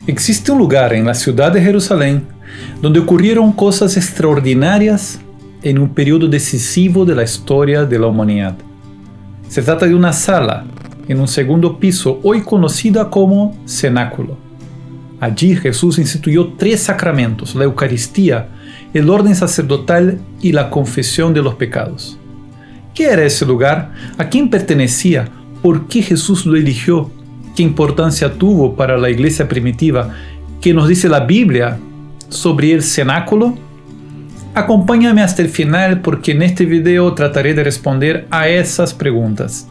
Existe un lugar en la ciudad de Jerusalén donde ocurrieron cosas extraordinarias en un periodo decisivo de la historia de la humanidad. Se trata de una sala en un segundo piso, hoy conocida como cenáculo. Allí Jesús instituyó 3 sacramentos: la Eucaristía, el orden sacerdotal y la confesión de los pecados. ¿Qué era ese lugar? ¿A quién pertenecía? ¿Por qué Jesús lo eligió? ¿Qué importancia tuvo para la iglesia primitiva? ¿Qué nos dice la Biblia sobre el cenáculo? Acompáñame hasta el final porque en este video trataré de responder a esas preguntas.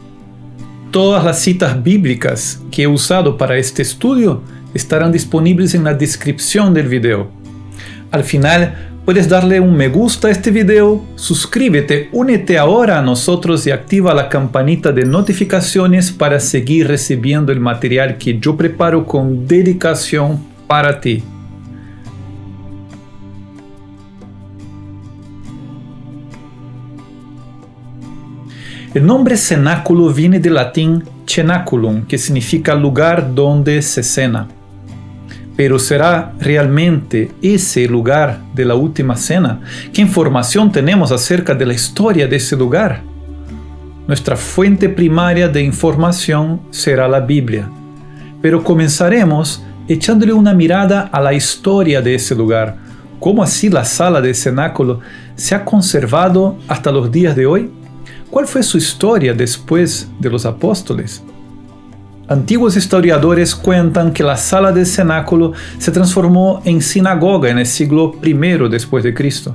Todas las citas bíblicas que he usado para este estudio estarán disponibles en la descripción del video. Al final, puedes darle un me gusta a este video, suscríbete, únete ahora a nosotros y activa la campanita de notificaciones para seguir recibiendo el material que yo preparo con dedicación para ti. El nombre cenáculo viene del latín cenaculum, que significa lugar donde se cena. Pero ¿será realmente ese lugar de la última cena? ¿Qué información tenemos acerca de la historia de ese lugar? Nuestra fuente primaria de información será la Biblia, pero comenzaremos echándole una mirada a la historia de ese lugar. ¿Cómo así la sala del cenáculo se ha conservado hasta los días de hoy? ¿Cuál fue su historia después de los apóstoles? Antiguos historiadores cuentan que la sala del cenáculo se transformó en sinagoga en el siglo I después de Cristo.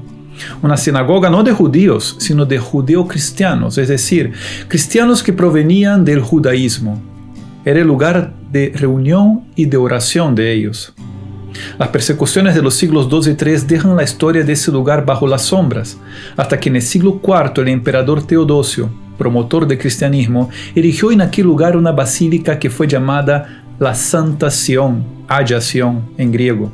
Una sinagoga no de judíos, sino de judeocristianos, es decir, cristianos que provenían del judaísmo. Era el lugar de reunión y de oración de ellos. Las persecuciones de los siglos II y III dejan la historia de ese lugar bajo las sombras, hasta que en el siglo IV el emperador Teodosio, promotor del cristianismo, erigió en aquel lugar una basílica que fue llamada la Santa Sion, Hagia Sion en griego.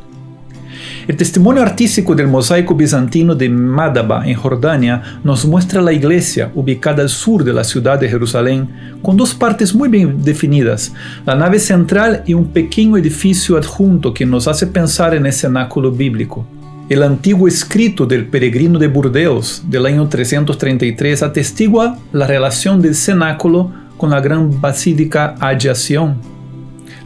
El testimonio artístico del mosaico bizantino de Madaba en Jordania nos muestra la iglesia ubicada al sur de la ciudad de Jerusalén, con 2 partes muy bien definidas, la nave central y un pequeño edificio adjunto que nos hace pensar en el cenáculo bíblico. El antiguo escrito del peregrino de Burdeos del año 333 atestigua la relación del cenáculo con la gran basílica Hagia Sion.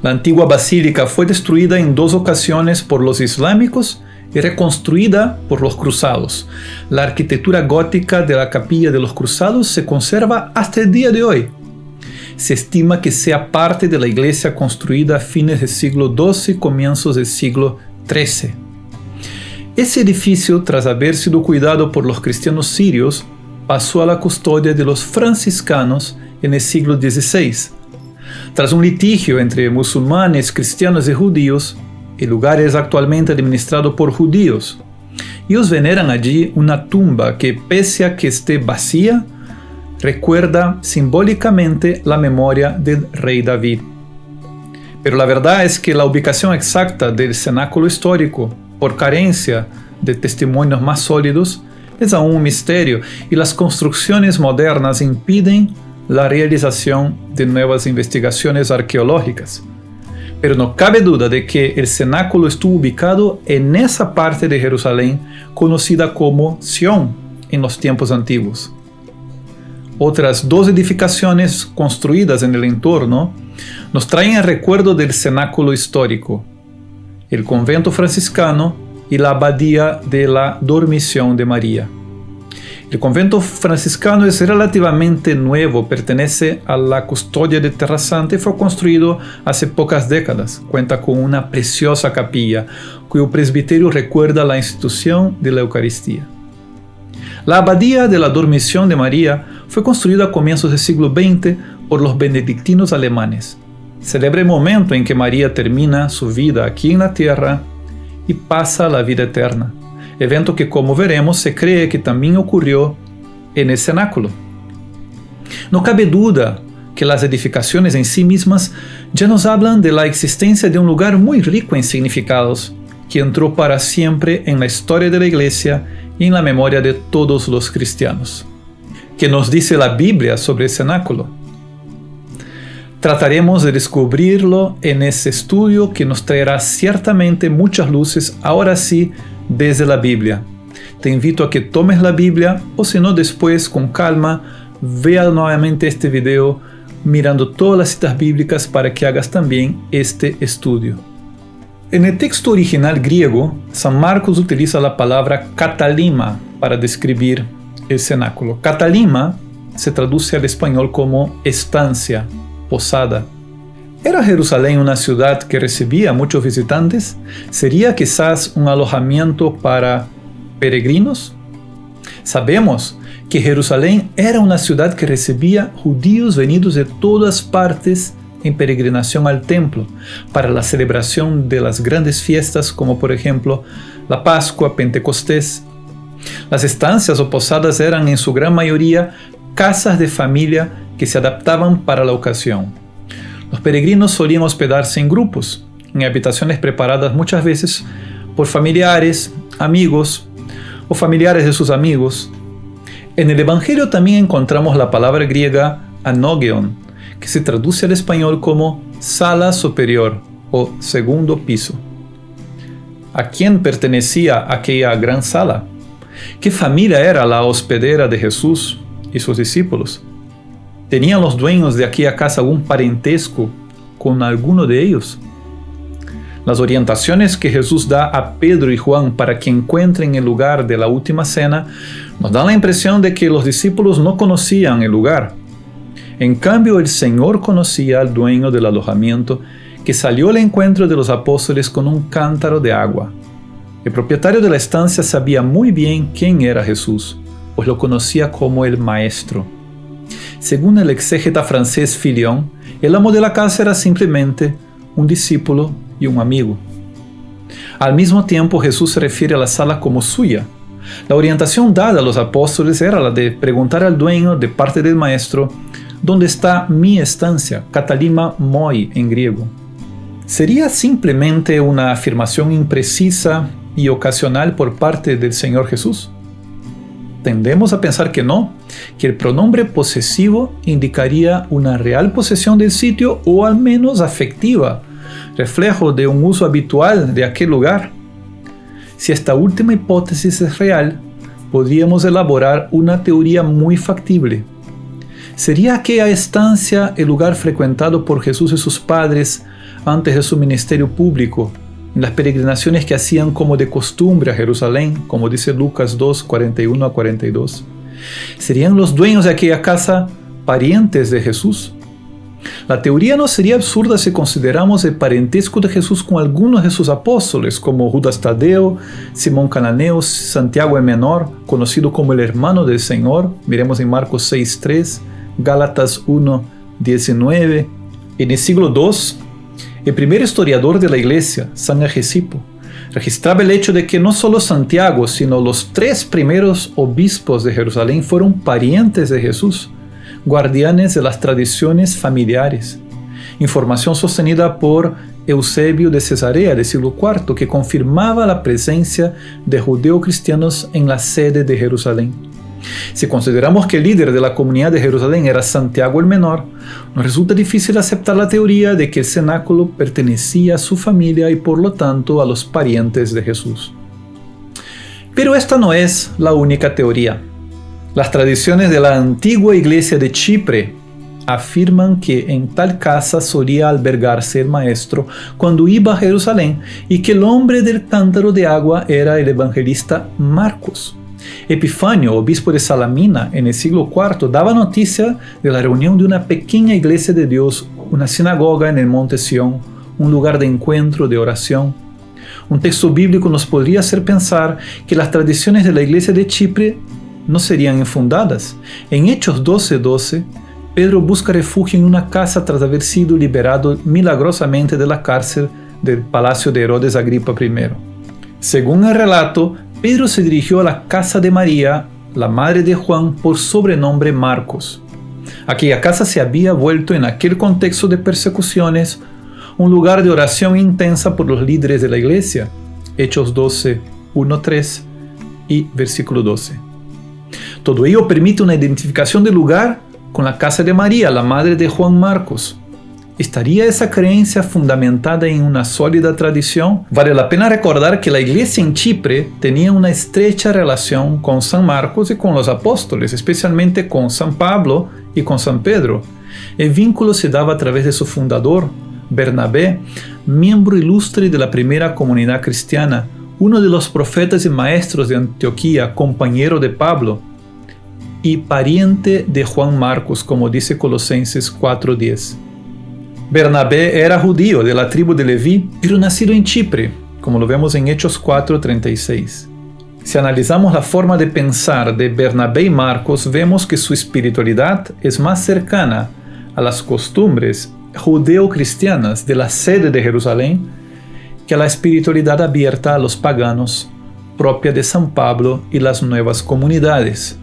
La antigua basílica fue destruida en 2 ocasiones por los islámicos y reconstruida por los cruzados. La arquitectura gótica de la capilla de los cruzados se conserva hasta el día de hoy. Se estima que sea parte de la iglesia construida a fines del siglo XII y comienzos del siglo XIII. Ese edificio, tras haber sido cuidado por los cristianos sirios, pasó a la custodia de los franciscanos en el siglo XVI. Tras un litigio entre musulmanes, cristianos y judíos, el lugar es actualmente administrado por judíos. Ellos veneran allí una tumba que, pese a que esté vacía, recuerda simbólicamente la memoria del rey David. Pero la verdad es que la ubicación exacta del cenáculo histórico, por carencia de testimonios más sólidos, es aún un misterio y las construcciones modernas impiden la realización de nuevas investigaciones arqueológicas. Pero no cabe duda de que el cenáculo estuvo ubicado en esa parte de Jerusalén conocida como Sion en los tiempos antiguos. Otras 2 edificaciones construidas en el entorno nos traen el recuerdo del cenáculo histórico: el convento franciscano y la abadía de la Dormición de María. El convento franciscano es relativamente nuevo, pertenece a la custodia de Terra Santa y fue construido hace pocas décadas. Cuenta con una preciosa capilla, cuyo presbiterio recuerda la institución de la Eucaristía. La abadía de la Dormición de María fue construida a comienzos del siglo XX por los benedictinos alemanes. Celebra el momento en que María termina su vida aquí en la tierra y pasa a la vida eterna. Evento que, como veremos, se cree que también ocurrió en el cenáculo. No cabe duda que las edificaciones en sí mismas ya nos hablan de la existencia de un lugar muy rico en significados, que entró para siempre en la historia de la Iglesia y en la memoria de todos los cristianos. ¿Qué nos dice la Biblia sobre el cenáculo? Trataremos de descubrirlo en este estudio que nos traerá ciertamente muchas luces, ahora sí, desde la Biblia. Te invito a que tomes la Biblia o si no después, con calma, vea nuevamente este video mirando todas las citas bíblicas para que hagas también este estudio. En el texto original griego, San Marcos utiliza la palabra katalima para describir el cenáculo. Katalima se traduce al español como estancia, posada. ¿Era Jerusalén una ciudad que recibía muchos visitantes? ¿Sería quizás un alojamiento para peregrinos? Sabemos que Jerusalén era una ciudad que recibía judíos venidos de todas partes en peregrinación al templo para la celebración de las grandes fiestas como por ejemplo la Pascua, Pentecostés. Las estancias o posadas eran en su gran mayoría casas de familia que se adaptaban para la ocasión. Los peregrinos solían hospedarse en grupos, en habitaciones preparadas muchas veces por familiares, amigos o familiares de sus amigos. En el Evangelio también encontramos la palabra griega anogeon, que se traduce al español como sala superior o segundo piso. ¿A quién pertenecía aquella gran sala? ¿Qué familia era la hospedera de Jesús y sus discípulos? ¿Tenían los dueños de aquella casa algún parentesco con alguno de ellos? Las orientaciones que Jesús da a Pedro y Juan para que encuentren el lugar de la última cena nos dan la impresión de que los discípulos no conocían el lugar. En cambio, el Señor conocía al dueño del alojamiento que salió al encuentro de los apóstoles con un cántaro de agua. El propietario de la estancia sabía muy bien quién era Jesús, pues lo conocía como el Maestro. Según el exégeta francés Filion, el amo de la casa era simplemente un discípulo y un amigo. Al mismo tiempo, Jesús se refiere a la sala como suya. La orientación dada a los apóstoles era la de preguntar al dueño de parte del Maestro: ¿dónde está mi estancia? Katalima moi en griego. ¿Sería simplemente una afirmación imprecisa y ocasional por parte del Señor Jesús? Tendemos a pensar que no, que el pronombre posesivo indicaría una real posesión del sitio o al menos afectiva, reflejo de un uso habitual de aquel lugar. Si esta última hipótesis es real, podríamos elaborar una teoría muy factible. ¿Sería aquella estancia el lugar frecuentado por Jesús y sus padres antes de su ministerio público, en las peregrinaciones que hacían como de costumbre a Jerusalén, como dice Lucas 2, 41 a 42? ¿Serían los dueños de aquella casa parientes de Jesús? La teoría no sería absurda si consideramos el parentesco de Jesús con algunos de sus apóstoles, como Judas Tadeo, Simón Cananeo, Santiago el Menor, conocido como el hermano del Señor. Miremos en Marcos 6:3, Gálatas 1:19. En el siglo II, el primer historiador de la iglesia, San Agesipo, registraba el hecho de que no solo Santiago, sino los 3 primeros obispos de Jerusalén fueron parientes de Jesús, guardianes de las tradiciones familiares. Información sostenida por Eusebio de Cesarea del siglo IV, que confirmaba la presencia de judeocristianos en la sede de Jerusalén. Si consideramos que el líder de la comunidad de Jerusalén era Santiago el Menor, nos resulta difícil aceptar la teoría de que el cenáculo pertenecía a su familia y por lo tanto a los parientes de Jesús. Pero esta no es la única teoría. Las tradiciones de la antigua iglesia de Chipre afirman que en tal casa solía albergarse el Maestro cuando iba a Jerusalén y que el hombre del cántaro de agua era el evangelista Marcos. Epifanio, obispo de Salamina en el siglo IV, daba noticia de la reunión de una pequeña iglesia de Dios, una sinagoga en el monte Sión, un lugar de encuentro, de oración. Un texto bíblico nos podría hacer pensar que las tradiciones de la iglesia de Chipre no serían infundadas. En Hechos 12:12, Pedro busca refugio en una casa tras haber sido liberado milagrosamente de la cárcel del palacio de Herodes Agripa I. Según el relato, Pedro se dirigió a la casa de María, la madre de Juan, por sobrenombre Marcos. Aquella casa se había vuelto en aquel contexto de persecuciones un lugar de oración intensa por los líderes de la iglesia. Hechos 12, 1-3 y versículo 12. Todo ello permite una identificación del lugar con la casa de María, la madre de Juan Marcos. ¿Estaría esa creencia fundamentada en una sólida tradición? Vale la pena recordar que la iglesia en Chipre tenía una estrecha relación con San Marcos y con los apóstoles, especialmente con San Pablo y con San Pedro. El vínculo se daba a través de su fundador, Bernabé, miembro ilustre de la primera comunidad cristiana, uno de los profetas y maestros de Antioquía, compañero de Pablo y pariente de Juan Marcos, como dice Colosenses 4:10. Bernabé era judío de la tribu de Leví, pero nacido en Chipre, como lo vemos en Hechos 4:36. Si analizamos la forma de pensar de Bernabé y Marcos, vemos que su espiritualidad es más cercana a las costumbres judeo-cristianas de la sede de Jerusalén que a la espiritualidad abierta a los paganos, propia de San Pablo y las nuevas comunidades.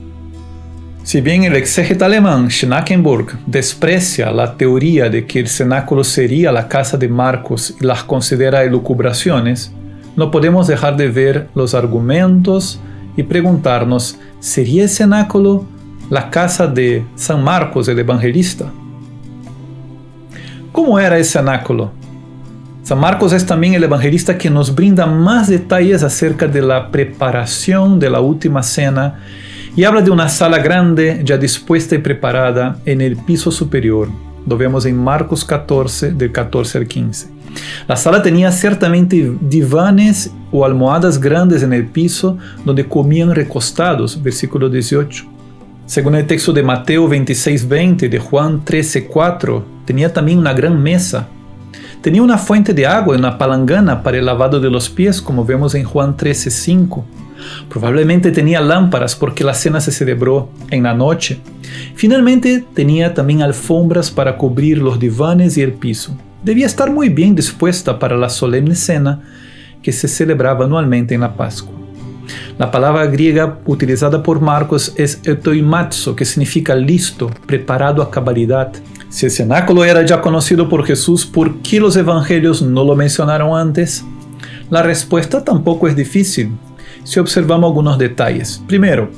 Si bien el exégeta alemán Schnackenburg desprecia la teoría de que el cenáculo sería la casa de Marcos y las considera elucubraciones, no podemos dejar de ver los argumentos y preguntarnos, ¿sería el cenáculo la casa de San Marcos el evangelista? ¿Cómo era el cenáculo? San Marcos es también el evangelista que nos brinda más detalles acerca de la preparación de la última cena y habla de una sala grande ya dispuesta y preparada en el piso superior. Lo vemos en Marcos 14, del 14 al 15. La sala tenía ciertamente divanes o almohadas grandes en el piso donde comían recostados, versículo 18. Según el texto de Mateo 26:20, de Juan 13:4, tenía también una gran mesa. Tenía una fuente de agua y una palangana para el lavado de los pies, como vemos en Juan 13:5. Probablemente tenía lámparas porque la cena se celebró en la noche. Finalmente tenía también alfombras para cubrir los divanes y el piso. Debía estar muy bien dispuesta para la solemne cena que se celebraba anualmente en la Pascua. La palabra griega utilizada por Marcos es etoimazo, que significa listo, preparado a cabalidad. Si el cenáculo era ya conocido por Jesús, ¿por qué los evangelios no lo mencionaron antes? La respuesta tampoco es difícil si observamos algunos detalles. Primero,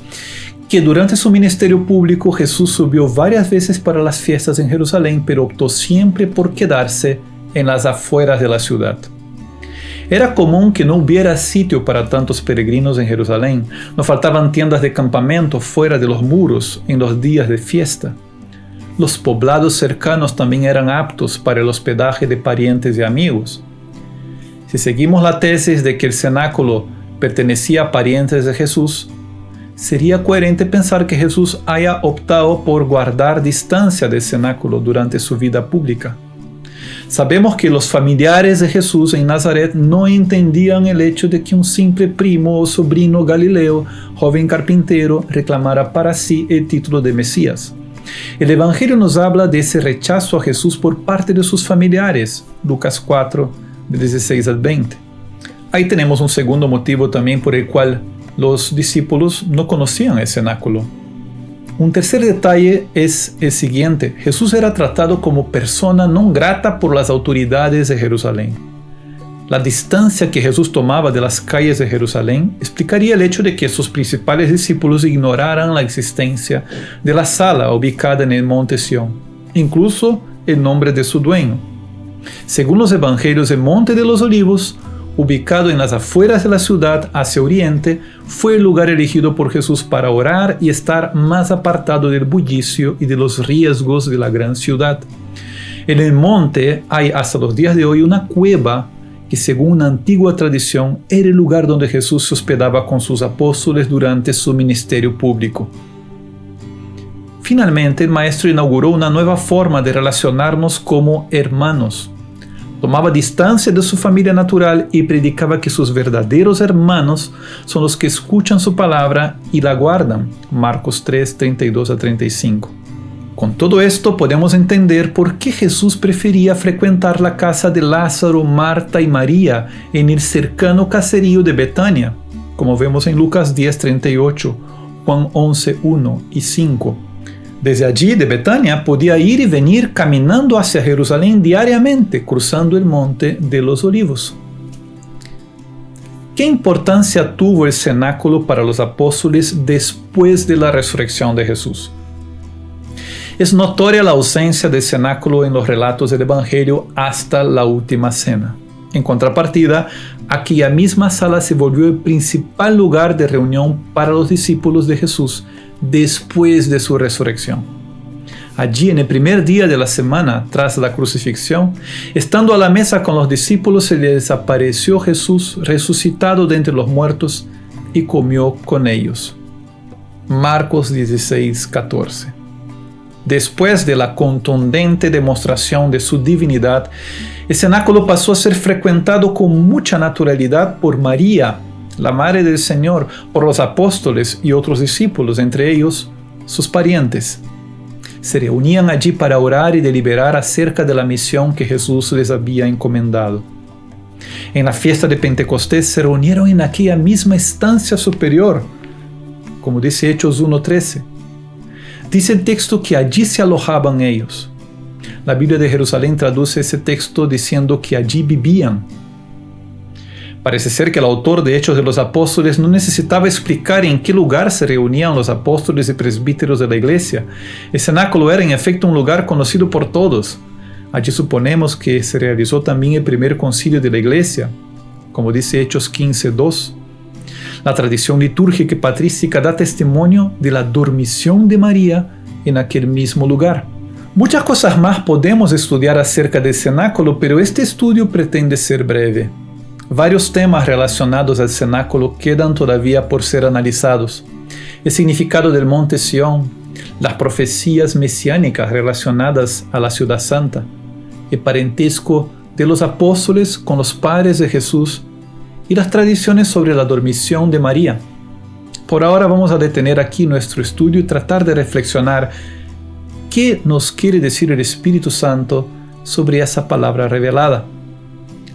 que durante su ministerio público Jesús subió varias veces para las fiestas en Jerusalén, pero optó siempre por quedarse en las afueras de la ciudad. Era común que no hubiera sitio para tantos peregrinos en Jerusalén. No faltaban tiendas de campamento fuera de los muros en los días de fiesta. Los poblados cercanos también eran aptos para el hospedaje de parientes y amigos. Si seguimos la tesis de que el cenáculo pertenecía a parientes de Jesús, sería coherente pensar que Jesús haya optado por guardar distancia del cenáculo durante su vida pública. Sabemos que los familiares de Jesús en Nazaret no entendían el hecho de que un simple primo o sobrino galileo, joven carpintero, reclamara para sí el título de Mesías. El Evangelio nos habla de ese rechazo a Jesús por parte de sus familiares, Lucas 4, de 16 al 20. Ahí tenemos un segundo motivo también por el cual los discípulos no conocían el cenáculo. Un tercer detalle es el siguiente: Jesús era tratado como persona non grata por las autoridades de Jerusalén. La distancia que Jesús tomaba de las calles de Jerusalén explicaría el hecho de que sus principales discípulos ignoraran la existencia de la sala ubicada en el monte Sión, incluso el nombre de su dueño. Según los evangelios, el Monte de los Olivos, ubicado en las afueras de la ciudad hacia oriente, fue el lugar elegido por Jesús para orar y estar más apartado del bullicio y de los riesgos de la gran ciudad. En el monte hay hasta los días de hoy una cueva que, según una antigua tradición, era el lugar donde Jesús se hospedaba con sus apóstoles durante su ministerio público. Finalmente, el Maestro inauguró una nueva forma de relacionarnos como hermanos. Tomaba distancia de su familia natural y predicaba que sus verdaderos hermanos son los que escuchan su palabra y la guardan. Marcos 3, 32 a 35. Con todo esto podemos entender por qué Jesús prefería frecuentar la casa de Lázaro, Marta y María en el cercano caserío de Betania, como vemos en Lucas 10, 38, Juan 11, 1 y 5. Desde allí, de Betania, podía ir y venir caminando hacia Jerusalén diariamente, cruzando el monte de los Olivos. ¿Qué importancia tuvo el cenáculo para los apóstoles después de la resurrección de Jesús? Es notoria la ausencia del cenáculo en los relatos del Evangelio hasta la última cena. En contrapartida, aquella misma sala se volvió el principal lugar de reunión para los discípulos de Jesús después de su resurrección. Allí, en el primer día de la semana tras la crucifixión, estando a la mesa con los discípulos, se les apareció Jesús resucitado de entre los muertos y comió con ellos. Marcos 16:14. Después de la contundente demostración de su divinidad, el cenáculo pasó a ser frecuentado con mucha naturalidad por María, la Madre del Señor, por los apóstoles y otros discípulos, entre ellos sus parientes. Se reunían allí para orar y deliberar acerca de la misión que Jesús les había encomendado. En la fiesta de Pentecostés se reunieron en aquella misma estancia superior, como dice Hechos 1:13. Dice el texto que allí se alojaban ellos. La Biblia de Jerusalén traduce ese texto diciendo que allí vivían. Parece ser que el autor de Hechos de los Apóstoles no necesitaba explicar en qué lugar se reunían los apóstoles y presbíteros de la iglesia. El cenáculo era en efecto un lugar conocido por todos. Allí suponemos que se realizó también el primer concilio de la iglesia, como dice Hechos 15:2. La tradición litúrgica y patrística da testimonio de la dormición de María en aquel mismo lugar. Muchas cosas más podemos estudiar acerca del cenáculo, pero este estudio pretende ser breve. Varios temas relacionados al cenáculo quedan todavía por ser analizados. El significado del monte Sión, las profecías mesiánicas relacionadas a la ciudad santa, el parentesco de los apóstoles con los padres de Jesús y las tradiciones sobre la dormición de María. Por ahora vamos a detener aquí nuestro estudio y tratar de reflexionar qué nos quiere decir el Espíritu Santo sobre esa palabra revelada.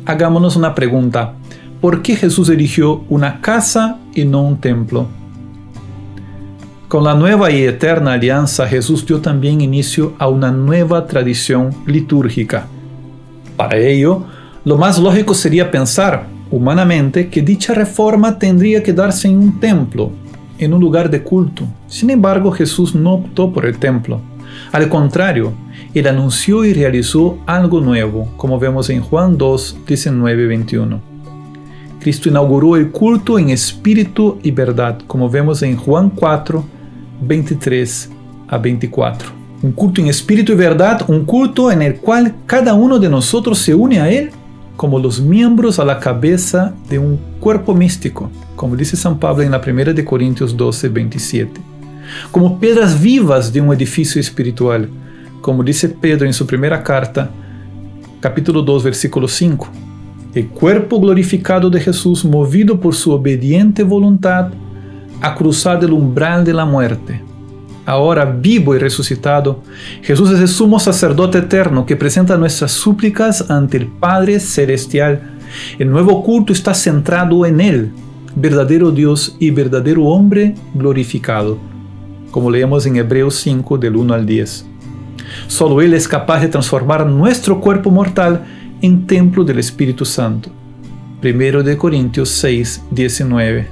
Hagámonos una pregunta: ¿por qué Jesús eligió una casa y no un templo? Con la nueva y eterna alianza, Jesús dio también inicio a una nueva tradición litúrgica. Para ello, lo más lógico sería pensar, humanamente, que dicha reforma tendría que darse en un templo, en un lugar de culto. Sin embargo, Jesús no optó por el templo. Al contrario, Él anunció y realizó algo nuevo, como vemos en Juan 2, 19-21. Cristo inauguró el culto en espíritu y verdad, como vemos en Juan 4, 23-24. Un culto en espíritu y verdad, un culto en el cual cada uno de nosotros se une a Él como los miembros a la cabeza de un cuerpo místico, como dice San Pablo en la 1 de Corintios 12, 27. Como piedras vivas de un edificio espiritual, como dice Pedro en su primera carta, capítulo 2, versículo 5. El cuerpo glorificado de Jesús, movido por su obediente voluntad, a cruzar el umbral de la muerte. Ahora vivo y resucitado, Jesús es el sumo sacerdote eterno que presenta nuestras súplicas ante el Padre Celestial. El nuevo culto está centrado en Él, verdadero Dios y verdadero hombre glorificado, como leemos en Hebreos 5, del 1 al 10. Solo Él es capaz de transformar nuestro cuerpo mortal en templo del Espíritu Santo. 1 de Corintios 6, 19.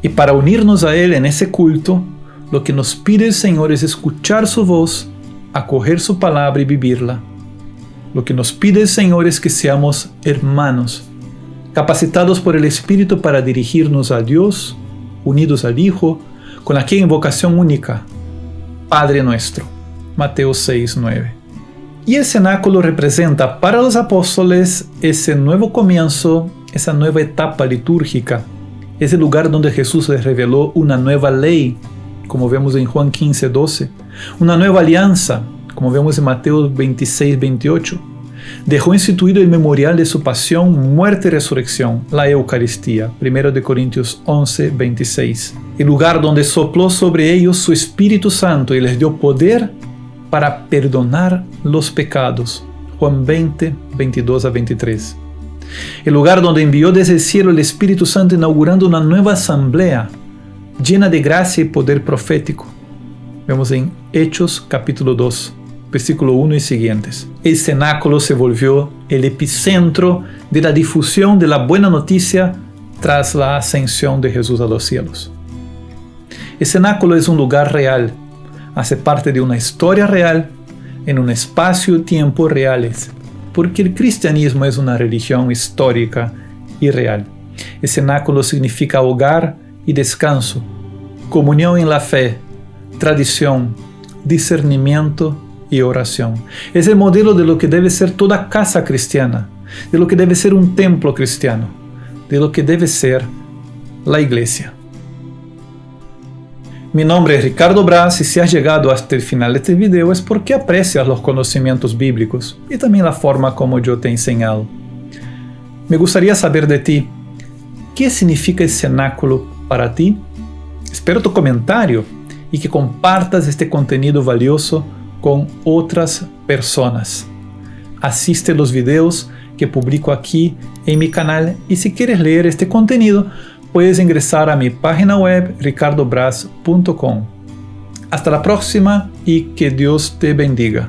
Y para unirnos a Él en ese culto, lo que nos pide el Señor es escuchar su voz, acoger su palabra y vivirla. Lo que nos pide el Señor es que seamos hermanos, capacitados por el Espíritu para dirigirnos a Dios, unidos al Hijo, con aquella invocación única: Padre nuestro. Mateo 6, 9. Y el cenáculo representa para los apóstoles ese nuevo comienzo, esa nueva etapa litúrgica. Es el lugar donde Jesús les reveló una nueva ley, como vemos en Juan 15, 12. Una nueva alianza, como vemos en Mateo 26, 28. Dejó instituido el memorial de su pasión, muerte y resurrección, la Eucaristía. 1 de Corintios 11, 26. El lugar donde sopló sobre ellos su Espíritu Santo y les dio poder para perdonar los pecados. Juan 20, 22-23. El lugar donde envió desde el cielo el Espíritu Santo, inaugurando una nueva asamblea llena de gracia y poder profético. Vemos en Hechos capítulo 2, versículo 1 y siguientes. El cenáculo se volvió el epicentro de la difusión de la buena noticia tras la ascensión de Jesús a los cielos. El cenáculo es un lugar real, hace parte de una historia real, en un espacio-tiempo reales, porque el cristianismo es una religión histórica y real. El cenáculo significa hogar y descanso, comunión en la fe, tradición, discernimiento y oración. Es el modelo de lo que debe ser toda casa cristiana, de lo que debe ser un templo cristiano, de lo que debe ser la iglesia. Mi nombre es Ricardo Braz y si has llegado hasta el final de este video es porque aprecias los conocimientos bíblicos y también la forma como yo te he enseñado. Me gustaría saber de ti, ¿qué significa el cenáculo para ti? Espero tu comentario y que compartas este contenido valioso con otras personas. Asiste a los videos que publico aquí en mi canal y si quieres leer este contenido, puedes ingresar a mi página web ricardobraz.com. Hasta la próxima y que Dios te bendiga.